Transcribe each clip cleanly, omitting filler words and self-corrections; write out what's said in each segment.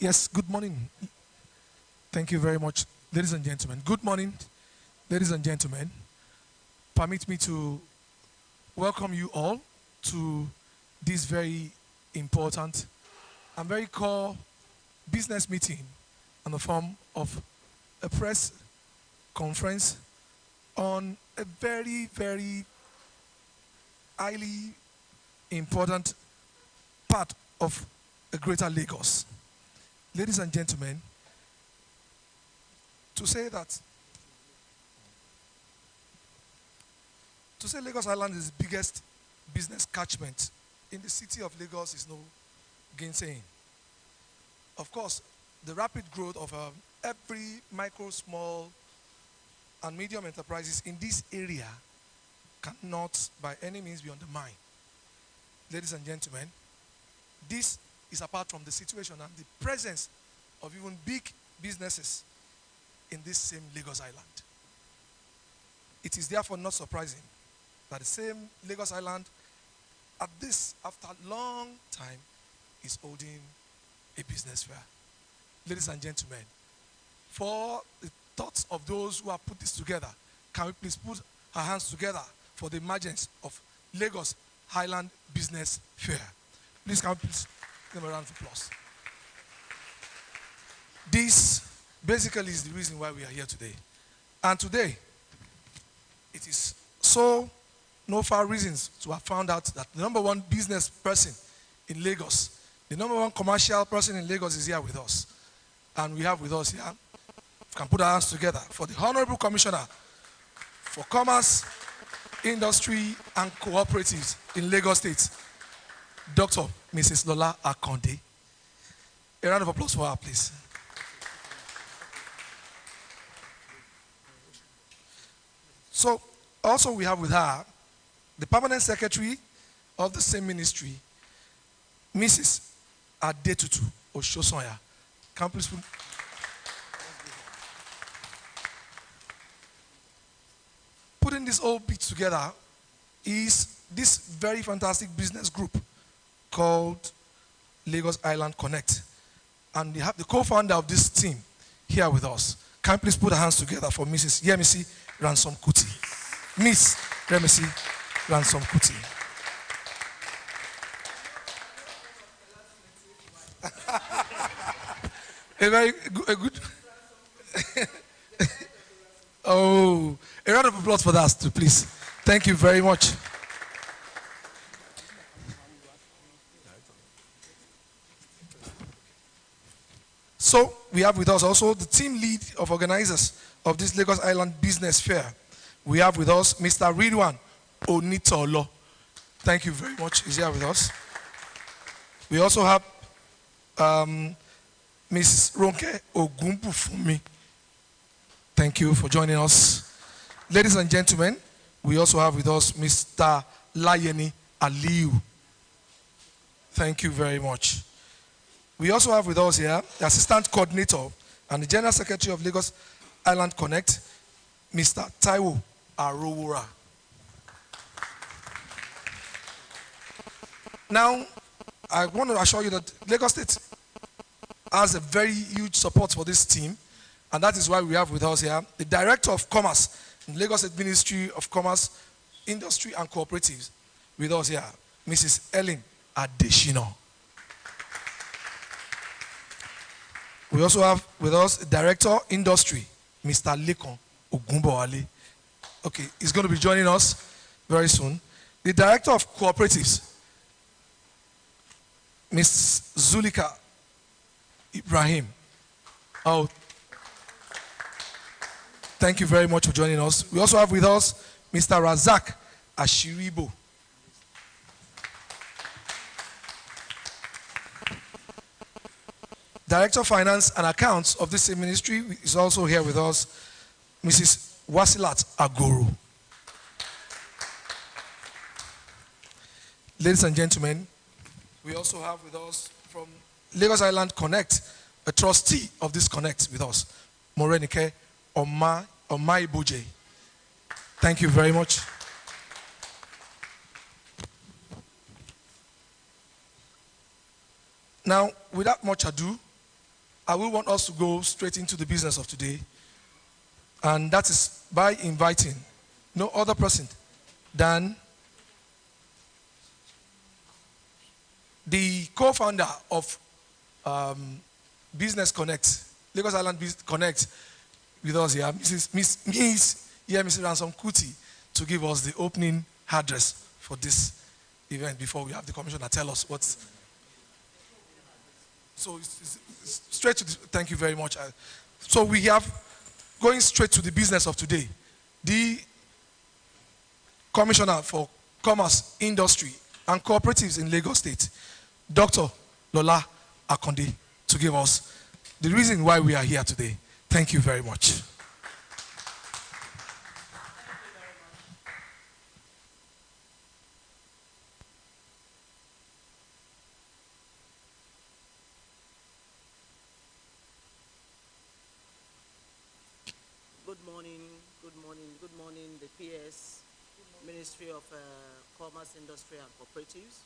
Yes, good morning. Thank you very much, ladies and gentlemen. Good morning, ladies and gentlemen. Permit me to welcome you all to this very important and very core business meeting in the form of a press conference on a very, very highly important part of a greater Lagos. Ladies and gentlemen, to say Lagos Island is the biggest business catchment in the city of Lagos is no gainsaying. Of course, the rapid growth of every micro, small, and medium enterprises in this area cannot by any means be undermined. Ladies and gentlemen, this is apart from the situation and the presence of even big businesses in this same Lagos Island. It is therefore not surprising that the same Lagos Island after a long time is holding a business fair. Ladies and gentlemen, for the thoughts of those who have put this together, can we please put our hands together for the emergence of Lagos Highland Business Fair? Please, can we please give them a round of applause. This basically is the reason why we are here today. And today, it is so no far reasons to have found out that the number one business person in Lagos, the number one commercial person in Lagos is here with us. And we have with us here, we can put our hands together for the Honorable Commissioner for Commerce, Industry, and Cooperatives in Lagos State, Dr. Mrs. Lola Akonde. A round of applause for her, please. So, also we have with her the Permanent Secretary of the same ministry, Mrs. Adetutu Oshosonya. Can you please put... Putting this whole bit together is this very fantastic business group called Lagos Island Connect. And they have the co-founder of this team here with us. Can you please put our hands together for Mrs. Yemisi Ransom Kuti. Miss Yemisi Ransom Kuti. a good oh, a round of applause for that too, please. Thank you very much. So we have with us also the team lead of organizers of this Lagos Island Business Fair. We have with us Mr. Ridwan Onitolo. Thank you very much. He's here with us. We also have Ms. Ronke Ogumbufumi. Thank you for joining us. Ladies and gentlemen, we also have with us Mr. Layeni Aliu. Thank you very much. We also have with us here the Assistant Coordinator and the General Secretary of Lagos Island Connect, Mr. Taiwo Arowura. Now, I want to assure you that Lagos State has a very huge support for this team, and that is why we have with us here the Director of Commerce in Lagos State Ministry of Commerce, Industry and Cooperatives with us here, Mrs. Ellen Adeshino. We also have with us the Director Industry, Mr. Lekon Ogunbowale. Okay, he's going to be joining us very soon. The Director of Cooperatives, Ms. Zulika Ibrahim. Oh, thank you very much for joining us. We also have with us Mr. Razak Ashiribo. Director of Finance and Accounts of this same ministry is also here with us, Mrs. Wasilat Agoro. Ladies and gentlemen, we also have with us from Lagos Island Connect, a trustee of this Connect with us, Morenike Omaiboje. Thank you very much. Now, without much ado, I will want us to go straight into the business of today. And that is by inviting no other person than the co-founder of Business Connect, Lagos Island Business Connect, with us here, Mrs. Ransom Kuti, to give us the opening address for this event before we have the commissioner tell us what's. So it's straight to the, thank you very much. So we have, going straight to the business of today, the Commissioner for Commerce, Industry, and Cooperatives in Lagos State, Dr. Lola Akonde, to give us the reason why we are here today. Thank you very much. Good morning, the PS, Ministry of Commerce, Industry and Cooperatives.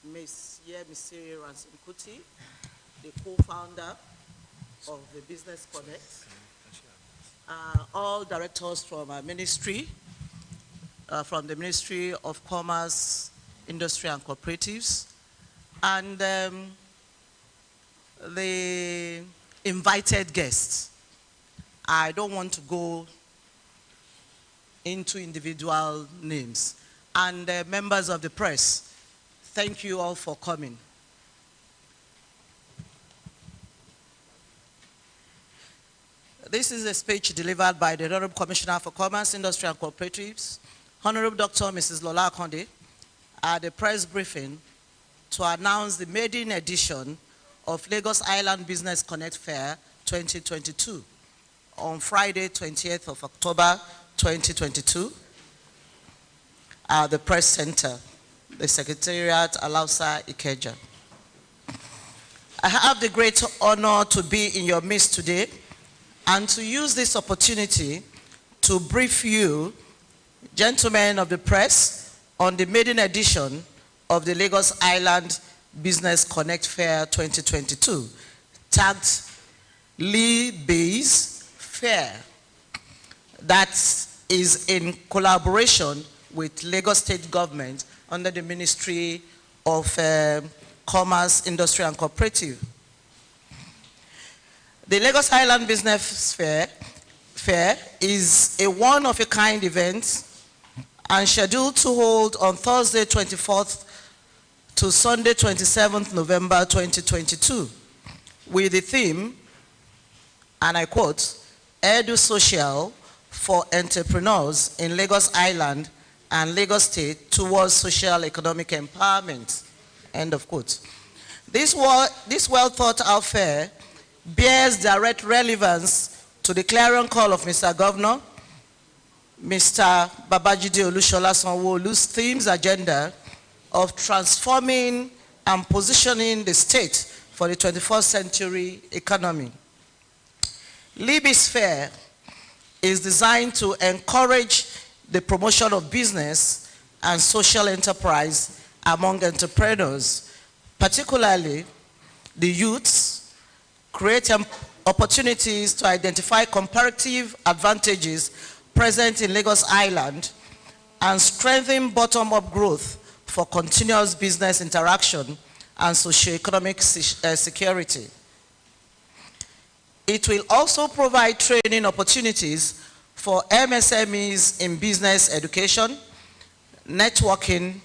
Ms. Yemisi Ransom Kuti, the co-founder of the Business Connect. All directors from our ministry, from the Ministry of Commerce, Industry and Cooperatives, and the invited guests. I don't want to go into individual names. And members of the press, thank you all for coming. This is a speech delivered by the Honorable Commissioner for Commerce, Industry and Cooperatives, Honorable Dr. Mrs. Lola Akonde, at the press briefing to announce the maiden edition of Lagos Island Business Connect Fair 2022 on Friday, 20th of October, 2022, at the Press Center, the Secretariat, Alausa, Ikeja. I have the great honor to be in your midst today and to use this opportunity to brief you, gentlemen of the press, on the maiden edition of the Lagos Island Business Connect Fair 2022, tagged Lee-Base Fair, that is in collaboration with Lagos State Government under the Ministry of Commerce, Industry and Cooperative. The Lagos Island Business Fair is a one-of-a-kind event and scheduled to hold on Thursday 24th to Sunday 27th November 2022 with the theme, and I quote, Edu Social for Entrepreneurs in Lagos Island and Lagos State towards social economic empowerment, end of quote. This well thought out fair bears direct relevance to the clarion call of Mr. Governor, Mr. Babajide Olushola Sanwo-Olu's themes agenda of transforming and positioning the state for the 21st century economy. Lee-Base Fair is designed to encourage the promotion of business and social enterprise among entrepreneurs, particularly the youths, create opportunities to identify comparative advantages present in Lagos Island, and strengthen bottom-up growth for continuous business interaction and socio-economic security. It will also provide training opportunities for MSMEs in business education, networking,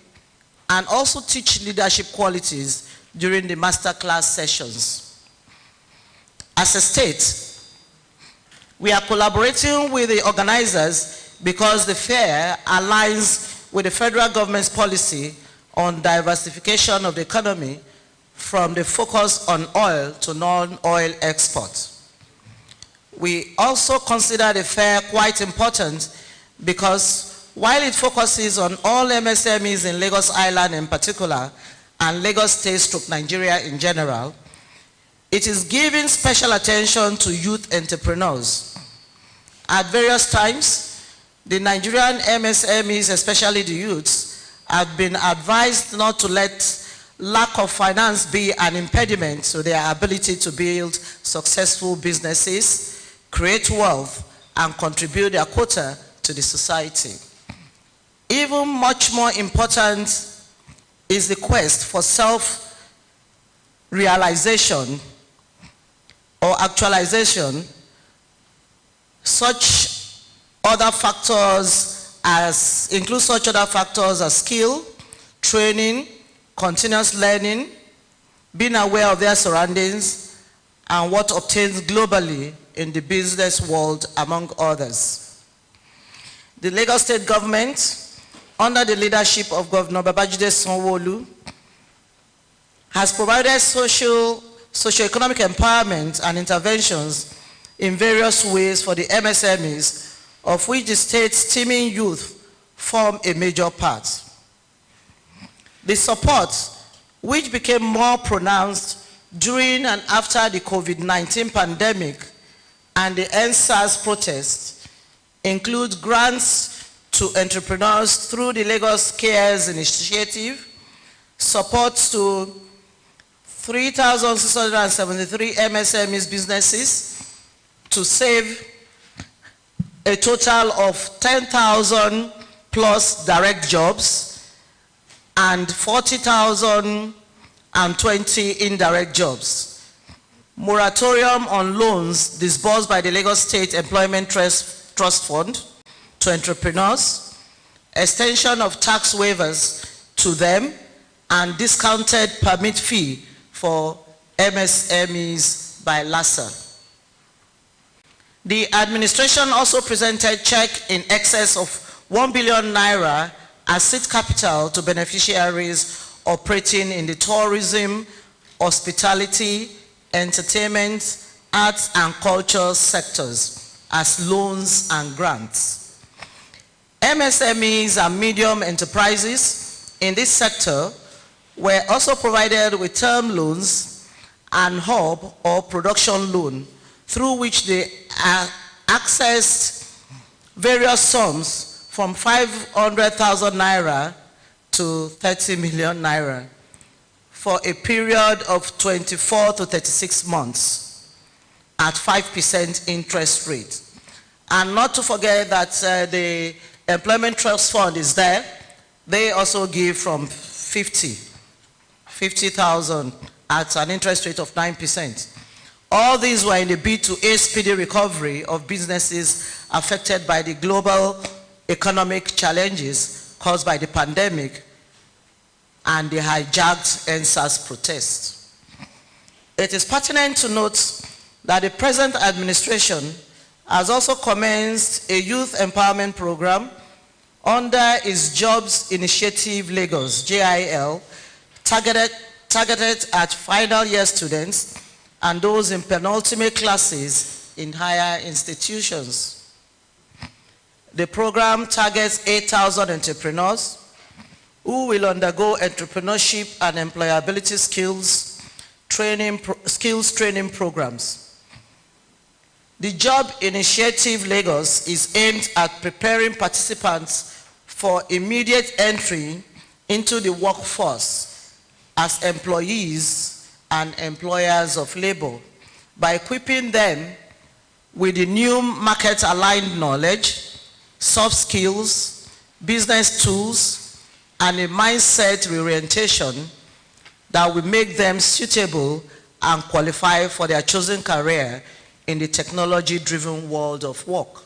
and also teach leadership qualities during the masterclass sessions. As a state, we are collaborating with the organizers because the fair aligns with the federal government's policy on diversification of the economy from the focus on oil to non-oil exports. We also consider the fair quite important because While it focuses on all MSMEs in Lagos Island in particular, and Lagos State / Nigeria in general, it is giving special attention to youth entrepreneurs. At various times, the Nigerian MSMEs, especially the youths, have been advised not to let lack of finance be an impediment to their ability to build successful businesses, create wealth, and contribute their quota to the society. Even much more important is the quest for self-realization or actualization. Include such other factors as skill, training, continuous learning, being aware of their surroundings, and what obtains globally in the business world, among others. The Lagos State government, under the leadership of Governor Babajide Sanwo-Olu, has provided socio-economic empowerment and interventions in various ways for the MSMEs, of which the state's teeming youth form a major part. The support, which became more pronounced during and after the COVID-19 pandemic and the EndSARS protests, include grants to entrepreneurs through the Lagos Cares Initiative, support to 3,673 MSMEs businesses to save a total of 10,000 plus direct jobs and 40,020 indirect jobs. Moratorium on loans disbursed by the Lagos State Employment Trust Fund to entrepreneurs, extension of tax waivers to them, and discounted permit fee for MSMEs by LASA. The administration also presented check in excess of 1 billion naira as seed capital to beneficiaries operating in the tourism, hospitality, entertainment, arts and culture sectors as loans and grants. MSMEs and medium enterprises in this sector were also provided with term loans and hub or production loan, through which they accessed various sums from 500,000 naira to 30 million naira for a period of 24 to 36 months at 5% interest rate. And not to forget that the Employment Trust Fund is there. They also give from 50,000 at an interest rate of 9%. All these were in the bid to aid speedy recovery of businesses affected by the global economic challenges caused by the pandemic and the hijacked EndSARS protests. It is pertinent to note that the present administration has also commenced a youth empowerment program under its Jobs Initiative Lagos, JIL, targeted at final year students and those in penultimate classes in higher institutions. The program targets 8,000 entrepreneurs who will undergo entrepreneurship and employability skills training programs. The Job Initiative Lagos is aimed at preparing participants for immediate entry into the workforce as employees and employers of labor by equipping them with the new market-aligned knowledge, soft skills, business tools, and a mindset reorientation that will make them suitable and qualify for their chosen career in the technology-driven world of work.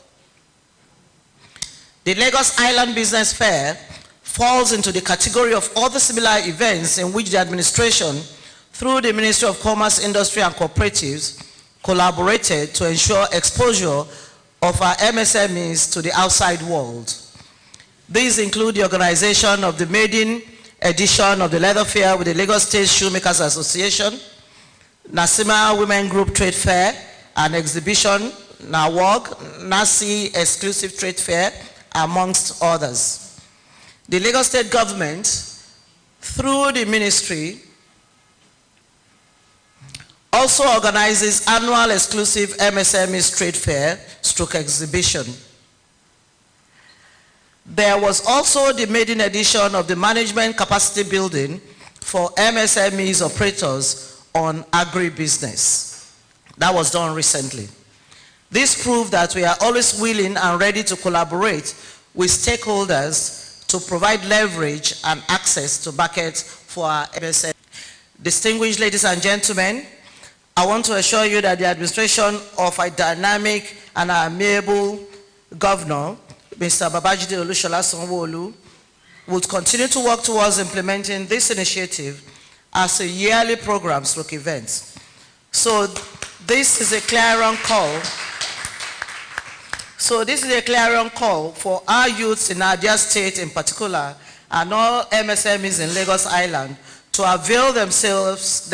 The Lagos Island Business Fair falls into the category of other similar events in which the administration, through the Ministry of Commerce, Industry and Cooperatives, collaborated to ensure exposure of our MSMEs to the outside world. These include the organization of the maiden edition of the Leather Fair with the Lagos State Shoemakers Association, Nasima Women Group Trade Fair, an exhibition, NAWOG, NASI Exclusive Trade Fair, amongst others. The Lagos State government, through the ministry, also organizes annual exclusive MSME trade fair / exhibition. There was also the maiden edition of the management capacity building for MSMEs operators on agribusiness. That was done recently. This proved that we are always willing and ready to collaborate with stakeholders to provide leverage and access to markets for our MSMEs. Distinguished ladies and gentlemen, I want to assure you that the administration of a dynamic and amiable governor, Mr. Babajide Olushola Sanwo-Olu, would continue to work towards implementing this initiative as a yearly program / event. So this is a clarion call. For our youths in Abia State in particular, and all MSMEs in Lagos Island to avail themselves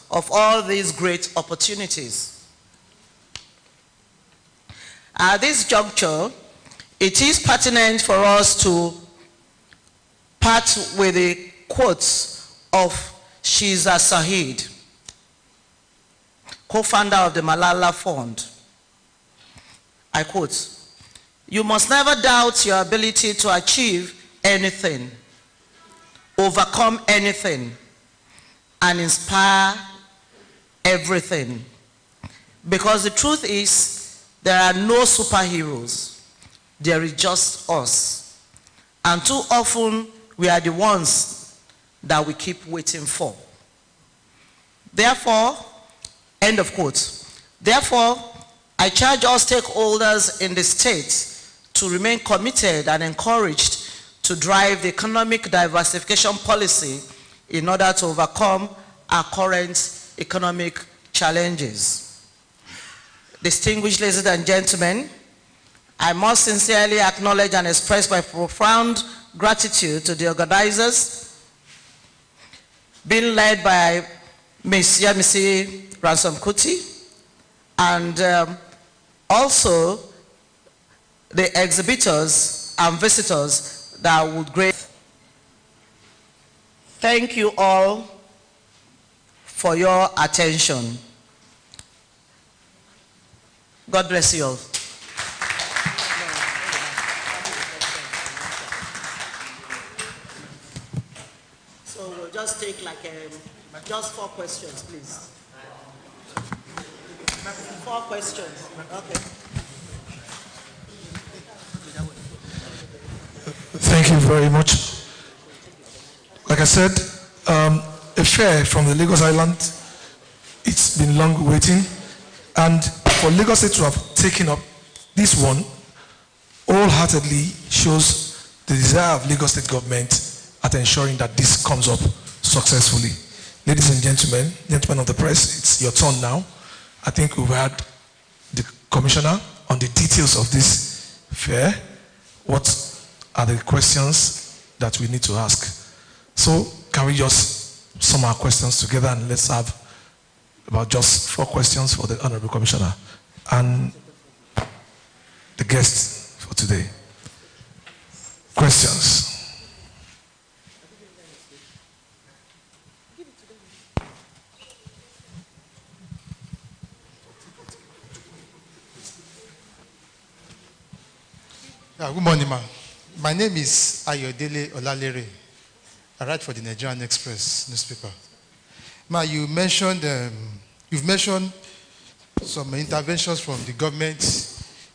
of all these great opportunities. At this juncture, it is pertinent for us to part with the quotes of Shiza Saeed, co-founder of the Malala Fund. I quote, "You must never doubt your ability to achieve anything, overcome anything, and inspire everything. Because the truth is, there are no superheroes. There is just us. And too often, we are the ones that we keep waiting for." Therefore, end of quote. Therefore, I charge all stakeholders in the state to remain committed and encouraged to drive the economic diversification policy in order to overcome our current economic challenges. Distinguished ladies and gentlemen, I must sincerely acknowledge and express my profound gratitude to the organizers, being led by Ms. Yemisi Ransom Kuti, and also the exhibitors and visitors that would greatly. Thank you all for your attention. God bless you all. So we'll just take just 4 questions, please. 4 questions. Okay. Thank you very much. Like I said, a fair from the Lagos Island, it's been long waiting, and for Lagos State to have taken up this one wholeheartedly shows the desire of Lagos State government at ensuring that this comes up successfully. Ladies and gentlemen of the press, it's your turn now. I think we've had the commissioner on the details of this fair. What are the questions that we need to ask? So can we just sum our questions together, and let's have about just 4 questions for the Honorable Commissioner and the guests for today. Questions? Yeah, good morning, ma. My name is Ayodele Olalere. I write for the Nigerian Express newspaper. Ma, you've mentioned some interventions from the government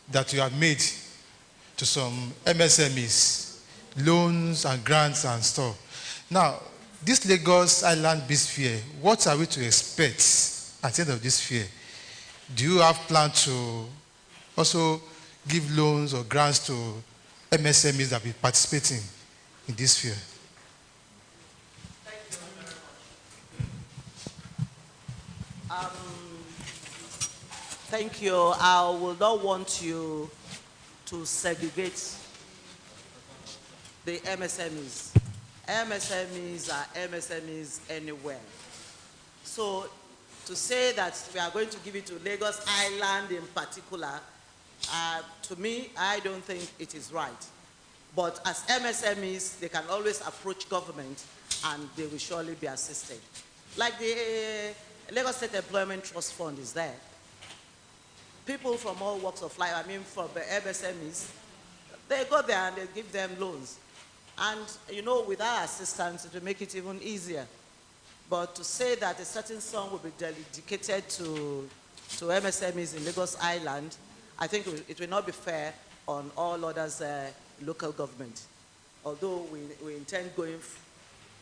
that you have made to some MSMEs, loans and grants and stuff. Now, this Lagos Island Biz Fair, what are we to expect at the end of this fair? Do you have plans to also give loans or grants to MSMEs that will be participating in this fair? Thank you. I will not want you to segregate the MSMEs. MSMEs are MSMEs anywhere. So to say that we are going to give it to Lagos Island in particular, to to me, I don't think it is right. But as MSMEs, they can always approach government and they will surely be assisted. Like the Lagos State Employment Trust Fund is there. People from all walks of life, I mean from the MSMEs, they go there and they give them loans. And you know, with our assistance, it will make it even easier. But to say that a certain sum will be dedicated to MSMEs in Lagos Island, I think it will not be fair on all others local government. Although we intend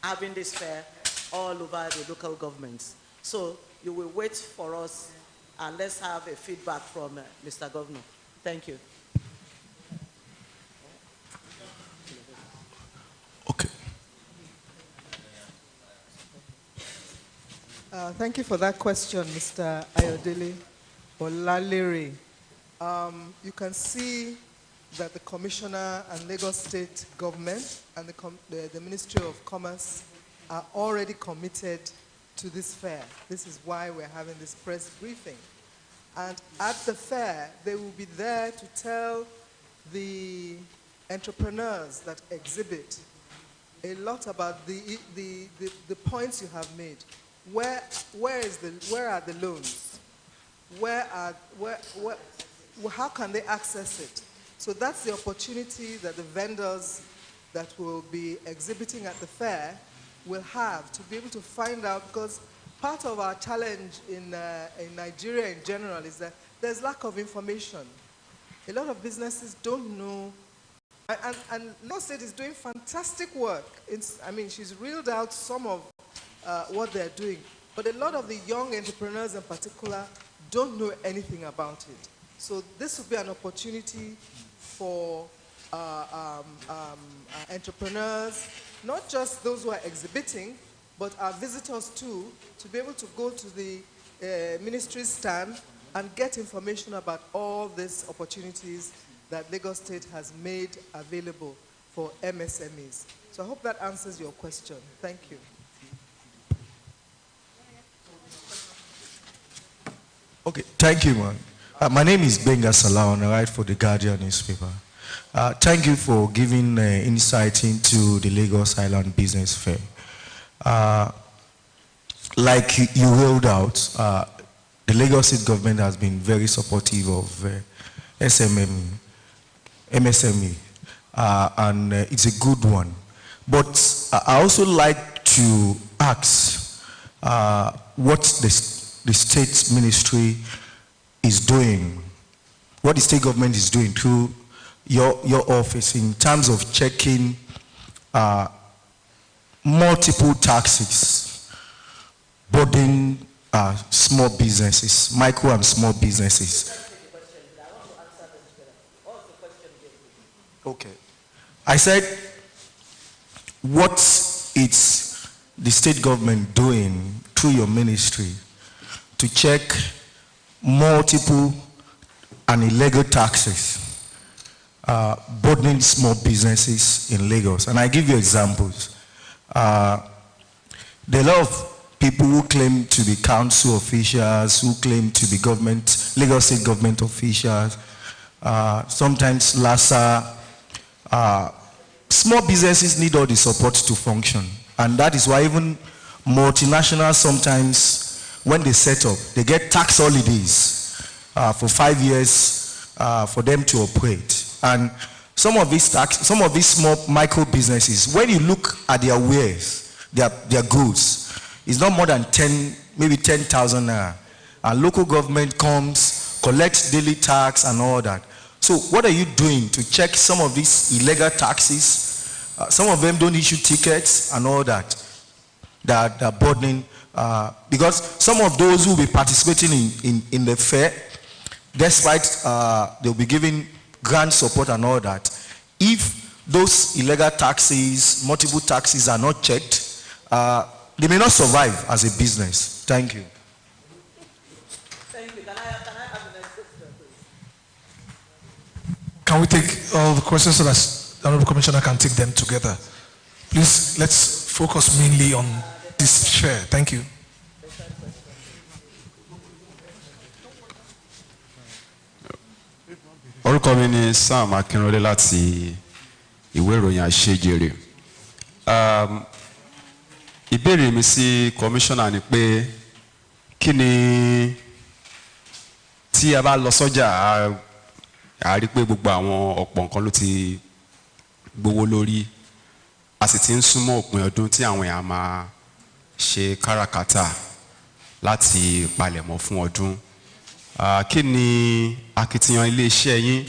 having this fair all over the local governments. So you will wait for us and let's have a feedback from Mr. Governor. Thank you. Okay. Thank you for that question, Mr. Ayodele Olalere. You can see that the Commissioner and Lagos State Government and the Ministry of Commerce are already committed to this fair. This is why we're having this press briefing. And at the fair, they will be there to tell the entrepreneurs that exhibit a lot about the points you have made. Where are the loans? How can they access it? So that's the opportunity that the vendors that will be exhibiting at the fair will have to be able to find out, because part of our challenge in Nigeria in general is that there's lack of information. A lot of businesses don't know, and Lagos State is doing fantastic work. I mean, she's reeled out some of what they're doing, but a lot of the young entrepreneurs in particular don't know anything about it. So this will be an opportunity for entrepreneurs, not just those who are exhibiting, but our visitors too, to be able to go to the ministry stand and get information about all these opportunities that Lagos State has made available for MSMEs. So I hope that answers your question. Thank you. Okay, thank you, man. My name is Benga Salah, and I write for the Guardian newspaper. Thank you for giving insight into the Lagos Island Business Fair. Like you rolled out, the Lagos State government has been very supportive of MSME, and it's a good one. But I also like to ask what the state ministry is doing, what the state government is doing through your office in terms of checking multiple taxes burden small businesses, micro and small businesses. Okay. I said, what is the state government doing through your ministry to check multiple and illegal taxes burdening small businesses in Lagos? And I give you examples. There are a lot of people who claim to be council officials, who claim to be government, Lagos State government officials, sometimes LASA. Small businesses need all the support to function. And that is why even multinationals sometimes, when they set up, they get tax holidays for 5 years for them to operate. And some of these small micro businesses, when you look at their wares, their goods, it's not more than maybe 10,000 naira. And local government comes, collects daily tax and all that. So what are you doing to check some of these illegal taxes? Some of them don't issue tickets and all that are burdening. Because some of those who will be participating in the fair, despite they'll be giving grant support and all that, if those illegal taxes, multiple taxes are not checked, they may not survive as a business. Thank you. Thank you. Can I have the next question, please? Can we take all the questions so that the Honorable Commissioner can take them together? Please, let's focus mainly on this fair. Thank you. Honorable orúkọ mi ni Sam Akínrólé láti ìwé ìròyìn Àṣejèrè. Ìbéèrè mi sí kọmíṣánná ni pé kí ni tí a bá lọ sọ́jà a rí pé gbogbo àwọn ọ̀pọ̀ nǹkan ló ti gbówó lórí, a sì ti ń súnmọ́ òpin ọdún tí àwọn èèyàn máa ṣe káràkátà láti palẹ̀mọ́ fún ọdún. Kí ni akitiyan iléeṣẹ́ yín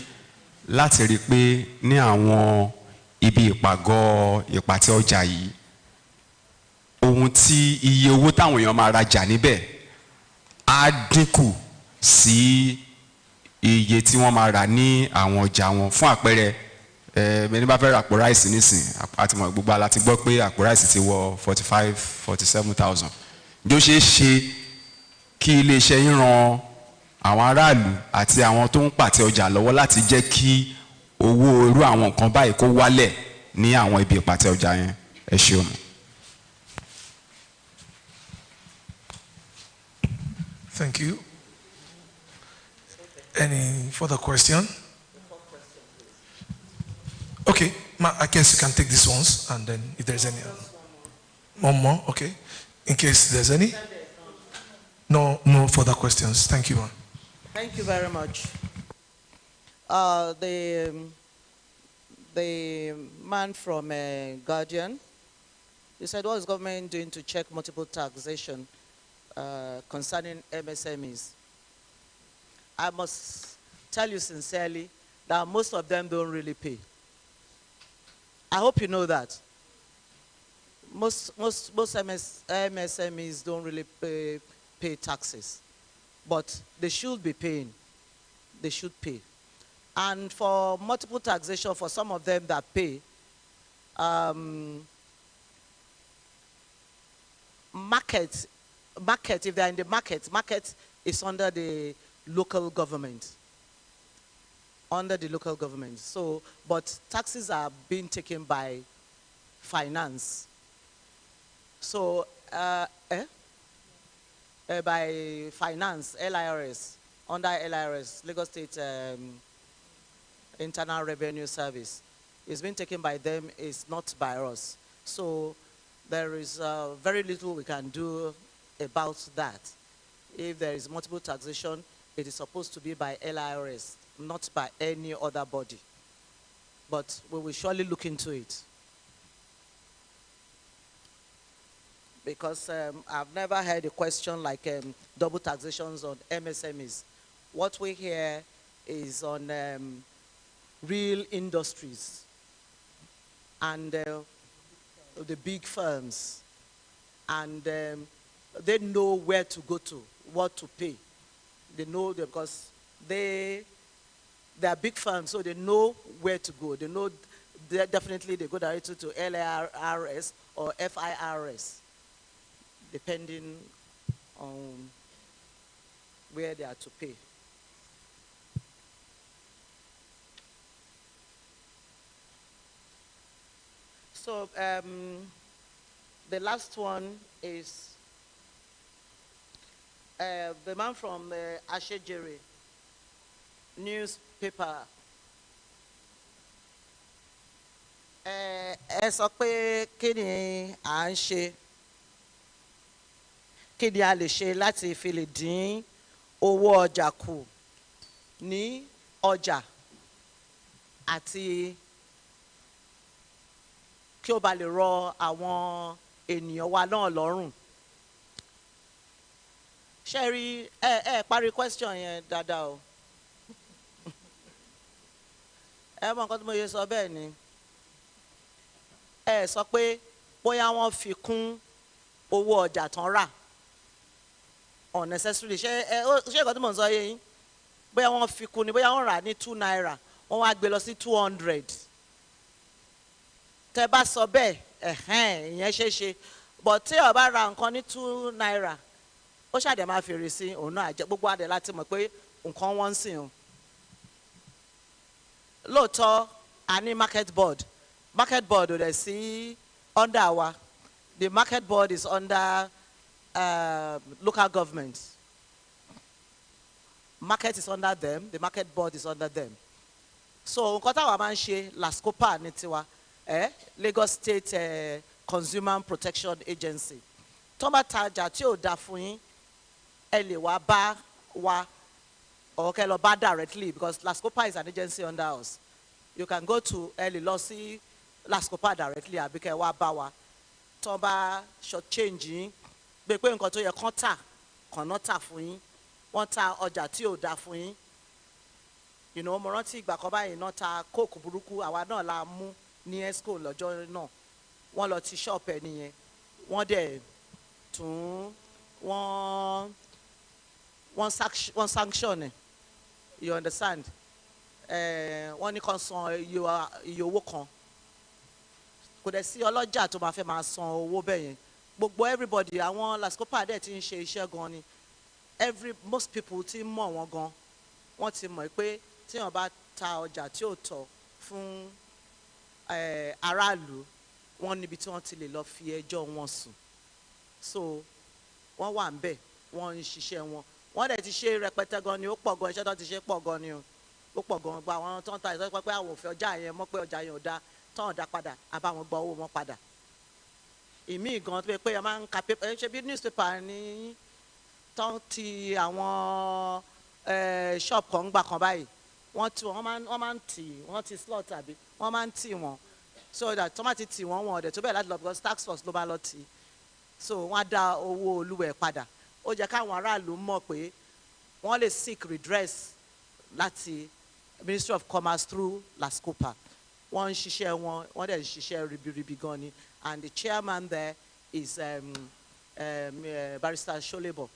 láti rí pé ní àwọn ibi ìpàgọ́ ìpàtẹ ọjà yìí ohun tí iye owó táwọn èèyàn máa rajà níbẹ̀ á dínkù sí iye tí wọ́n máa rà ní àwọn ọjà wọn? Fún àpẹẹrẹ ẹni bá fẹ́ ra àpò ráìsì nísìn àti mọ̀ gbogbo aláti gbọ́ pé àpò ráìsì ti wọ 47,000. Ǹjẹ́ ó ṣeé ṣe kí iléeṣẹ́ yín ran àwọn aráàlú àti àwọn tó ń pàtẹ ọjà lọ́wọ́ láti jẹ́ kí owó irú àwọn nǹkan báyìí kó wálẹ̀ ní àwọn ibi ìpàtẹ ọjà yẹn? Ẹ ṣeun. Thank you. Any further question? Okay, I guess you can take these ones, and then if there's any one more, okay. In case there's any. No further questions. Thank you, ma'am. Thank you very much. The man from Guardian, he said, what is government doing to check multiple taxation concerning MSMEs? I must tell you sincerely that most of them don't really pay. I hope you know that. Most MSMEs don't really pay taxes, but they should be paying. They should pay. And for multiple taxation, for some of them that pay, market, if they're in the market is under the local government. Under the local government. So, but taxes are being taken by finance. So, by finance, LIRS, under LIRS, Lagos State Internal Revenue Service. It's been taken by them, it's not by us. So there is very little we can do about that. If there is multiple taxation, it is supposed to be by LIRS, not by any other body. But we will surely look into it. Because I've never heard a question like double taxations on MSMEs. What we hear is on real industries and the big firms. And they know where to go to, what to pay. They know them because they are big firms, so they know where to go. They know definitely they go directly to LIRS or FIRS, depending on where they are to pay. So the last one is the man from Àṣejèrè newspaper. Ẹ sọ pé kí ni à ń ṣe, kí ni a lè ṣe láti fi lè dín owó ọjà kù ní ọjà àti kí ó ba lè rọ àwọn ènìyàn wa náà lọ́rùn. Ṣé rí ẹ parí question yẹn dáadáa o. Ẹ mọ nǹkan tí mo yẹ sọ bẹ́ẹ̀ ni. Ẹ sọ pé bóyá wọ́n fi kún owó ọjà tán rà unnecessarily. Ṣé nǹkan tí mo ń sọ yé yín? Bóyá wọ́n fi kún ni, bóyá wọ́n rà ní 2 naira, wọ́n wá gbé lọ sí 200. Tẹ́ bá sọ bẹ́ẹ̀, ìyẹn ṣe ṣe. But tí ó bá ra nǹkan ní 2 naira, ó ṣàdé máa fèrè sí òun náà àjẹ gbogbo àdé láti mọ̀ pé nǹkan wọ́n ń sìn o. Lóòótọ́ a ní market board ò dẹ̀ sí under wa. The market board is under local government. Market is under them, the market board is under them. So nǹkan táwa máa ń ṣe LASCOPA ní tiwa, Lagos State Consumer Protection Agency. Tó bá tajà tí ò dá fún yín, ẹ lè wá bá wa or kẹ́ lọ bá directly, because LASCOPA is an agency under us. You can go to ẹ lè lọ sí LASCOPA directly àbí kẹ́ wá bá wa. Tó bá short change yín, pé nǹkan tó yẹ kán tà kàn náà tà fún yín, wọ́n ta ọjà tí ò dá fún yín. You know, mo rántí ìgbà kan báyìí náà ta coke burúkú, àwa náà la mú ní Esco lọ́jọ́ náà. Wọ́n lọ ti shop ẹ nìyẹn. Wọ́n dẹ̀ tún wọ́n sanction ẹ̀. You understand? Wọ́n ní kàn san iye owó kan. Kò dẹ̀ sí ọlọ́jà tó máa fẹ́ máa san owó bẹ́ẹ̀ yẹn. Gbogbo everybody, àwọn LASCOPA dẹ̀ ti ń ṣe iṣẹ́ gan ni. Most people ti mọ̀ wọ́n gan. Wọ́n ti mọ̀ pé tí wọ́n bá ta ọjà tí ò tọ́ fún aráàlú, wọ́n níbi tí wọ́n ti lè lọ fi ẹjọ́ wọn sùn. So wọ́n wà ń bẹ̀, wọ́n ń ṣiṣẹ́ wọn. Wọ́n dẹ̀ ti ṣe rẹpẹtẹ gan ni, ó pọ̀ gan, iṣẹ́ tó ti ṣe pọ̀ gan ni o. Ó pọ̀ gan, gba àwọn tó ń ta ìsọ́ pé àwọn ò fẹ́ ọjà yẹn mọ́, pé ọjà yẹn ò da, tó ń da padà, àbá wọn gba owó wọn padà. Ìmí gan tó pé ẹ máa ń ka paper, ṣe bí newspaper ní tó ń ti àwọn shop kan gbà kan báyìí. Wọ́n máa ń tì, wọ́n ti slot àbí wọ́n máa ń tì wọ́n, so that tó máa ti tì wọ́n ọ̀dẹ̀ tó bẹ̀rẹ̀ láti lọ, because tax force ló bá lọ tì, so wọ́n á dá owó olúwẹ̀ padà. Ó jẹ́ káwọn aráàlú mọ̀ pé wọ́n lè seek redress láti Ministry of Commerce through LASCOPA. Wọ́n ń ṣiṣẹ́ wọn, wọ́n dẹ̀ ń ṣiṣẹ́ ribiribi gan ni, and the chairman there is Barrister Sholebo.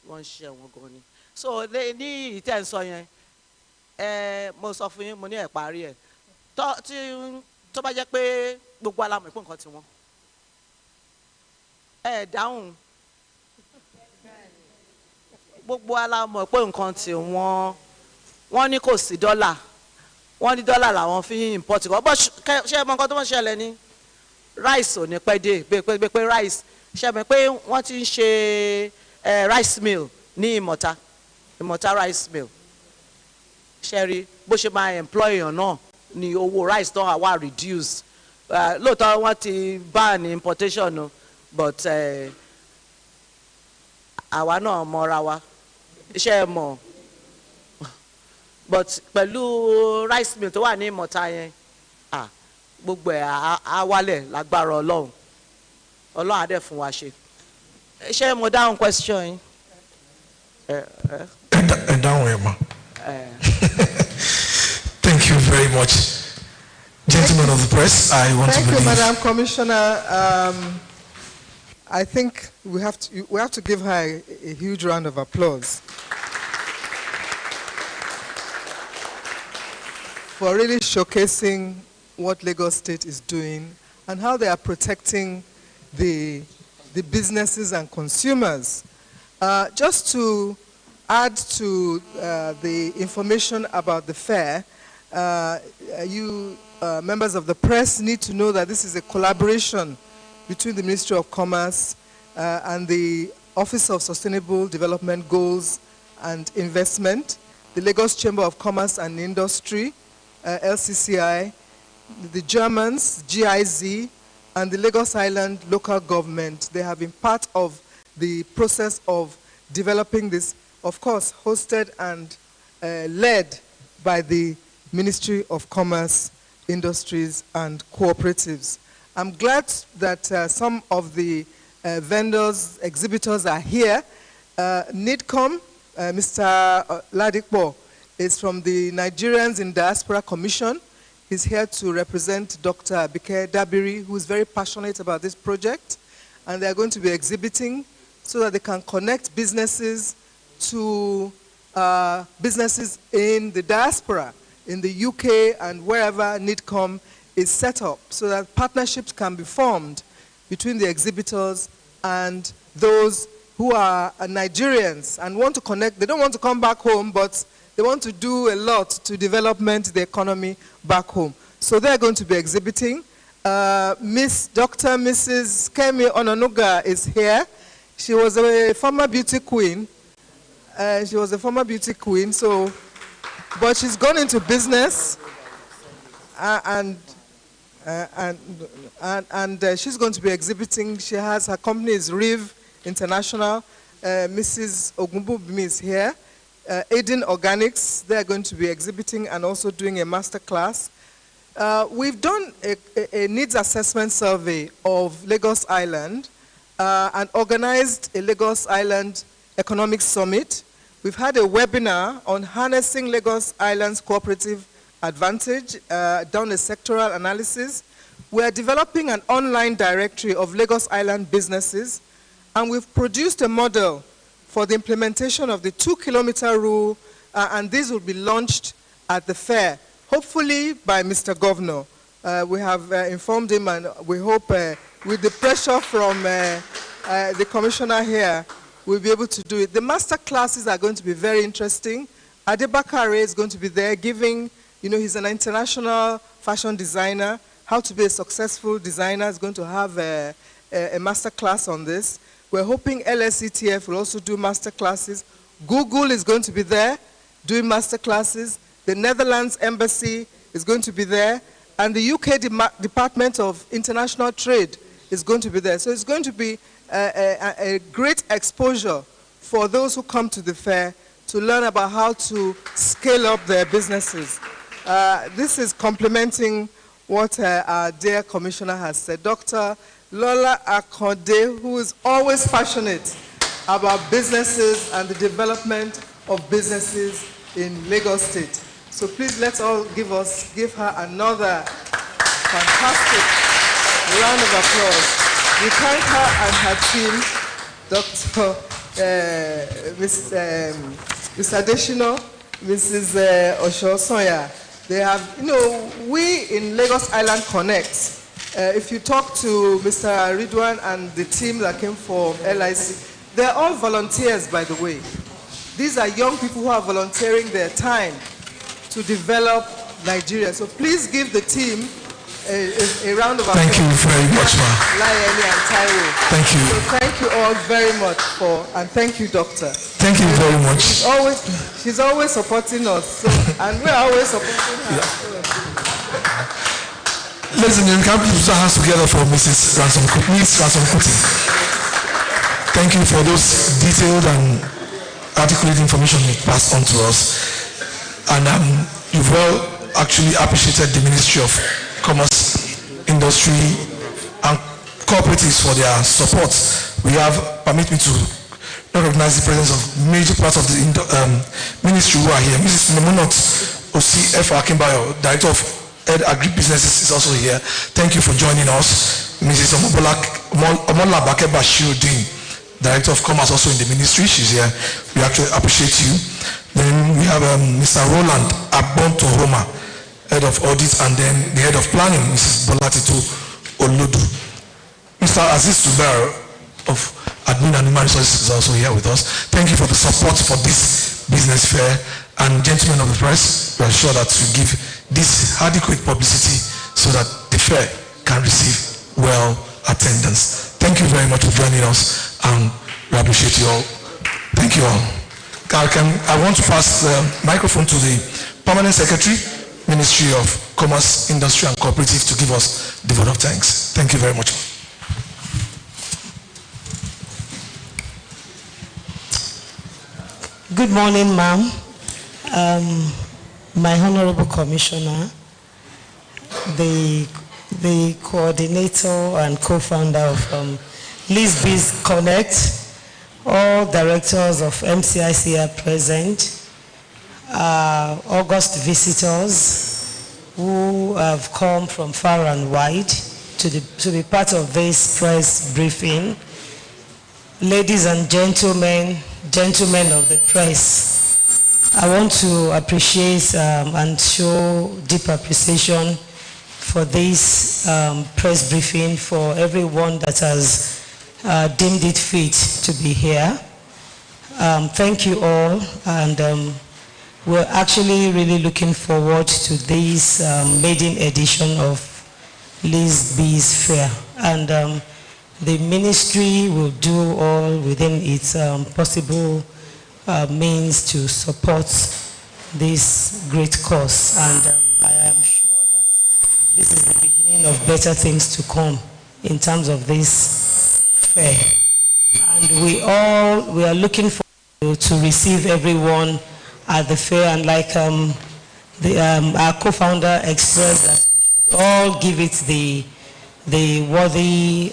Wọ́n ń ṣiṣẹ́ wọn gan ni. So ní ìtẹ́nsọ yẹn, mo sọ fún yín, mo ní ẹ̀ parí ẹ̀. Tó bá jẹ́ pé gbogbo alamọ̀ ìpín nǹkan tiwọn, dáhùn. Gbogbo alamọ̀ ìpín nǹkan tiwọn, wọ́n ní kò sí dọ́là, wọ́n ní dọ́là làwọn fi import kan. Bọ́ ṣe mọ nǹkan tó ń ṣẹlẹ̀ ní rice ò ní pẹ́ dé, pé rice ṣe mọ̀ pé wọ́n ti ń ṣe rice mill ní Ìmọ̀ta rice mill. Ṣẹ́rí bó ṣe máa employ èèyàn náà ni owó rice náà wà reduce. Lóòótọ́ wọ́n ti ban importation, but àwa náà mọ́ra wa, iṣẹ́ mọ̀. But pẹ̀lú rice mill tó wà ní Ìmọ̀ta yẹn, gbogbo ẹ̀ á wálẹ̀ lágbára Ọlọ́run. Ọlọ́run á dẹ̀ fún wa ṣe. Ṣé mo dáhùn question yín? Ẹ dáhùn ẹ̀ mọ́. Thank you very much. Gentlemen of the press, I want to believe. Thank you, Madam Commissioner. I think we have to give her a huge round of applause for really showcasing what Lagos State is doing and how they are protecting the businesses and consumers. Just to add to the information about the fair, you members of the press need to know that this is a collaboration between the Ministry of Commerce and the Office of Sustainable Development Goals and Investment, the Lagos Chamber of Commerce and Industry, LCCI, the Germans, GIZ, and the Lagos Island local government. They have been part of the process of developing this, of course, hosted and led by the Ministry of Commerce, Industries, and Cooperatives. I'm glad that some of the vendors, exhibitors are here. NIDCOM, Mr. Ladikpo, is from the Nigerians in Diaspora Commission. He's here to represent Dr. Abike Dabiri, who is very passionate about this project. And they're going to be exhibiting so that they can connect businesses to businesses in the diaspora, in the UK and wherever NIDCOM is set up, so that partnerships can be formed between the exhibitors and those who are Nigerians and want to connect. They don't want to come back home, but they want to do a lot to development the economy back home. So they're going to be exhibiting. Dr. Mrs. Kemi Onanuga is here. She was a former beauty queen. But she's gone into business. she's going to be exhibiting. She has, her company is Riv International. Mrs. Ogunbumi is here. Aiden Organics, they're going to be exhibiting and also doing a master class. We've done a needs assessment survey of Lagos Island and organized a Lagos Island Economic Summit. We've had a webinar on harnessing Lagos Island's cooperative advantage, done a sectoral analysis. We're developing an online directory of Lagos Island businesses, and we've produced a model for the implementation of the 2-kilometer rule, and this will be launched at the fair, hopefully by Mr. Governor. We have informed him, and we hope with the pressure from the commissioner here, we'll be able to do it. The master classes are going to be very interesting. Adebakare is going to be there giving, he's an international fashion designer. How to be a successful designer is going to have a master class on this. We're hoping LSETF will also do master classes. Google is going to be there doing master classes. The Netherlands Embassy is going to be there. And the UK Department of International Trade is going to be there. So it's going to be a great exposure for those who come to the fair to learn about how to scale up their businesses. This is complementing what our dear commissioner has said. Dr. Lola Akonde, who is always passionate about businesses and the development of businesses in Lagos State. So please let's all give her another fantastic round of applause. We thank her and her team, Dr. Mr. Adeshino, Mrs. Osho-Sonya. They have, we in Lagos Island Connect, if you talk to Mr. Ridwan and the team that came from LIC, they're all volunteers, by the way. These are young people who are volunteering their time to develop Nigeria. So please give the team a round of applause. Thank you very much, ma'am. Layeni and Taiwo. Thank you. So thank you all very much and thank you, Doctor. Thank you very much. She's always supporting us, and we're always supporting her. Yeah. Ladies and gentlemen, can we put our hands together for Mrs. Ransom Kuti? Thank you for those detailed and articulate information you passed on to us. And you've well actually appreciated the Ministry of Commerce, Industry, and Cooperatives for their support. We have, permit me to recognize the presence of major parts of the ministry who are here. Mrs. Nemunot Osi F. Akinbayo, Director of Ed Agri-Businesses, is also here. Thank you for joining us. Mrs. Omola Bakeba Shieldin, Director of Commerce, also in the ministry. She's here. We actually appreciate you. Then we have Mr. Roland Abonto Homa, Head of Audit, and then the Head of Planning, Mrs. Bolatito Olodu. Mr. Aziz Zubair of Admin and Human Resources is also here with us. Thank you for the support for this business fair. And gentlemen of the press, we are sure that you give this adequate publicity so that the fair can receive well attendance. Thank you very much for joining us, and we appreciate you all. Thank you all. I want to pass the microphone to the Permanent Secretary, Ministry of Commerce, Industry and Cooperative, to give us the vote of thanks. Thank you very much. Good morning, ma'am. My Honorable Commissioner, the coordinator and co-founder of LizBiz Connect, all directors of MCIC are present, August visitors who have come from far and wide to be part of this press briefing, ladies and gentlemen of the press. I want to appreciate and show deep appreciation for this press briefing, for everyone that has deemed it fit to be here. Thank you all, and we're actually really looking forward to this maiden edition of LizBiz Fair. And the ministry will do all within its possible means to support this great cause. And I am sure that this is the beginning of better things to come in terms of this fair. And we are looking forward to receive everyone at the fair, and like our co-founder expressed, that we should all give it the worthy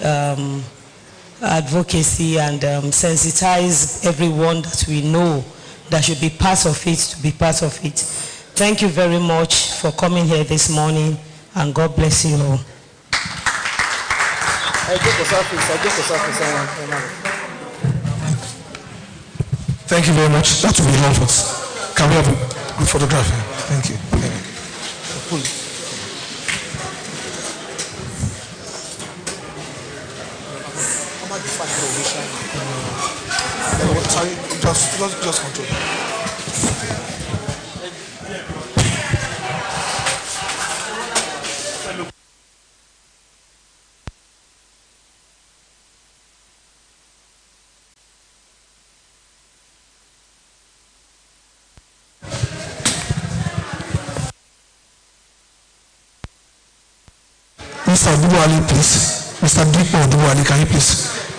advocacy and sensitize everyone that we know that should be part of it to be part of it. Thank you very much for coming here this morning, and God bless you all. Thank you very much. That will be all for us. Can we have a good photograph here? Thank you. Sorry, just control. Mr. Duwali, please. Mr. Dipo Duwali, can you please